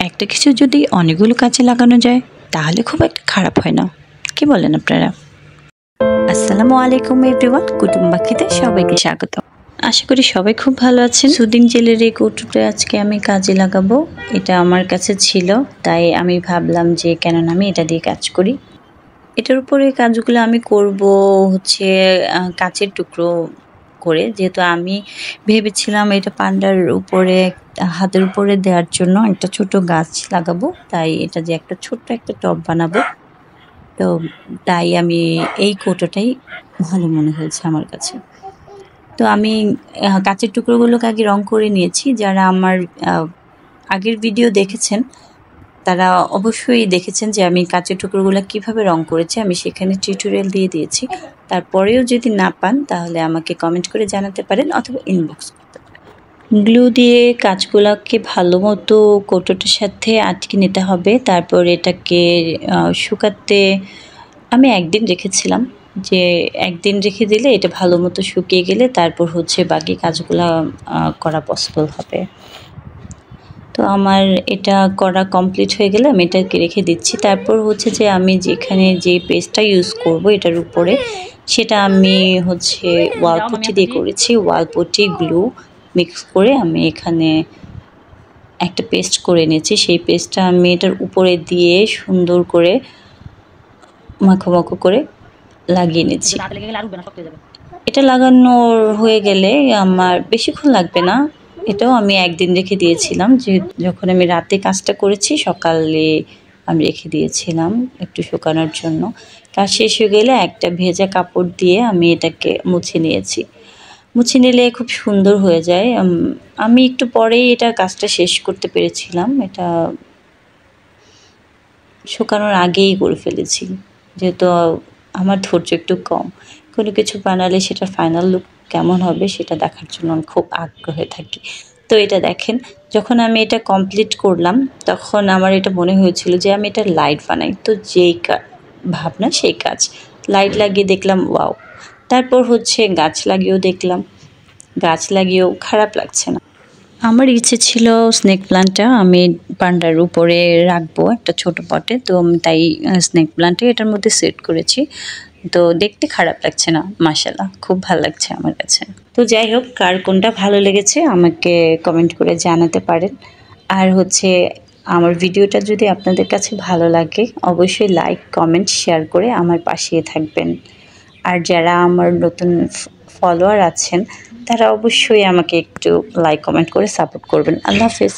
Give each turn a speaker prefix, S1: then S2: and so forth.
S1: একটা কিছু যদি অনেকগুলো কাজে লাগানো যায় তাহলে খুব একটা খারাপ হয় না, কি বলেন আপনারা? আসসালামু আলাইকুম এভরিওয়ান, কুটুম পাখিতে সবাইকে স্বাগত। আশা করি সবাই খুব ভালো আছেন। সুদিং জেলের এই কৌটোটা আজকে আমি কাজে লাগাবো। এটা আমার কাছে ছিল, তাই আমি ভাবলাম যে কেন না আমি এটা দিয়ে কাজ করি। এটার উপরে কাজগুলো আমি করব হচ্ছে কাচের টুকরো করে, যেহেতু আমি ভেবেছিলাম এটা পান্ডার উপরে হাতের উপরে দেওয়ার জন্য একটা ছোট গাছ লাগাবো, তাই এটা যে একটা ছোট্ট একটা টব বানাবো। তো তাই আমি এই কৌটোটাই ভালো মনে হয়েছে আমার কাছে। তো আমি কাচের টুকরোগুলোকে আগে রং করে নিয়েছি। যারা আমার আগের ভিডিও দেখেছেন তারা অবশ্যই দেখেছেন যে আমি কাচের টুকরোগুলো কিভাবে রং করেছি, আমি সেখানে টিউটোরিয়াল দিয়ে দিয়েছি। তারপরেও যদি না পান তাহলে আমাকে কমেন্ট করে জানাতে পারেন অথবা ইনবক্স করতে পারেন। গ্লু দিয়ে কাঁচগুলোকে ভালো মতো কৌটোটার সাথে আটকে নিতে হবে। তারপর এটাকে শুকাতে আমি একদিন রেখেছিলাম, যে একদিন রেখে দিলে এটা ভালো মতো শুকিয়ে গেলে তারপর হচ্ছে বাকি কাজগুলো করা পসিবল হবে। তো আমার এটা করা কমপ্লিট হয়ে গেলে আমি এটাকে রেখে দিচ্ছি। তারপর হচ্ছে যে আমি যেখানে যে পেস্টটা ইউজ করব এটার উপরে, সেটা আমি হচ্ছে ওয়াল পুটি দিয়ে করেছি। ওয়াল পুটি গ্লু মিক্স করে আমি এখানে একটা পেস্ট করে নিয়েছি। সেই পেস্টটা আমি এটার উপরে দিয়ে সুন্দর করে মাখো মাখো করে লাগিয়ে নিচ্ছি। এটা লাগানোর হয়ে গেলে আমার বেশিক্ষণ লাগবে না। এটাও আমি একদিন রেখে দিয়েছিলাম, যে যখন আমি রাতে কাজটা করেছি সকালে আমি রেখে দিয়েছিলাম একটু শুকানোর জন্য। কাজ শেষ হয়ে গেলে একটা ভেজা কাপড় দিয়ে আমি এটাকে মুছে নিয়েছি। মুছে নিলে খুব সুন্দর হয়ে যায়। আমি একটু পরেই এটা কাজটা শেষ করতে পেরেছিলাম, এটা শুকানোর আগেই করে ফেলেছি, যেহেতু আমার ধৈর্য একটু কম। কোনো কিছু বানালে সেটা ফাইনাল লুক কেমন হবে সেটা দেখার জন্য আমি খুব আগ্রহে থাকি। তো এটা দেখেন, যখন আমি এটা কমপ্লিট করলাম তখন আমার এটা মনে হয়েছিল যে আমি এটা লাইট বানাই। তো যেই ভাবনা সেই কাজ, লাইট লাগিয়ে দেখলাম ওয়াও। তারপর হচ্ছে গাছ লাগিয়েও দেখলাম, গাছ লাগিয়েও খারাপ লাগছে না। আমার ইচ্ছে ছিল স্নেক প্লান্টটা আমি পান্ডার উপরে রাখবো একটা ছোট পটে, তো আমি তাই স্নেক প্লান্টে এটার মধ্যে সেট করেছি। তো দেখতে খারাপ লাগছে না, মাশাআল্লাহ খুব ভালো লাগছে আমার কাছে। তো যাই হোক, কার কোনটা ভালো লেগেছে আমাকে কমেন্ট করে জানাতে পারেন। আর হচ্ছে আমার ভিডিওটা যদি আপনাদের কাছে ভালো লাগে অবশ্যই লাইক কমেন্ট শেয়ার করে আমার পাশে থাকবেন। আর যারা আমার নতুন ফলোয়ার আছেন তারা অবশ্যই আমাকে একটু লাইক কমেন্ট করে সাপোর্ট করবেন। আল্লাহ হাফেজ।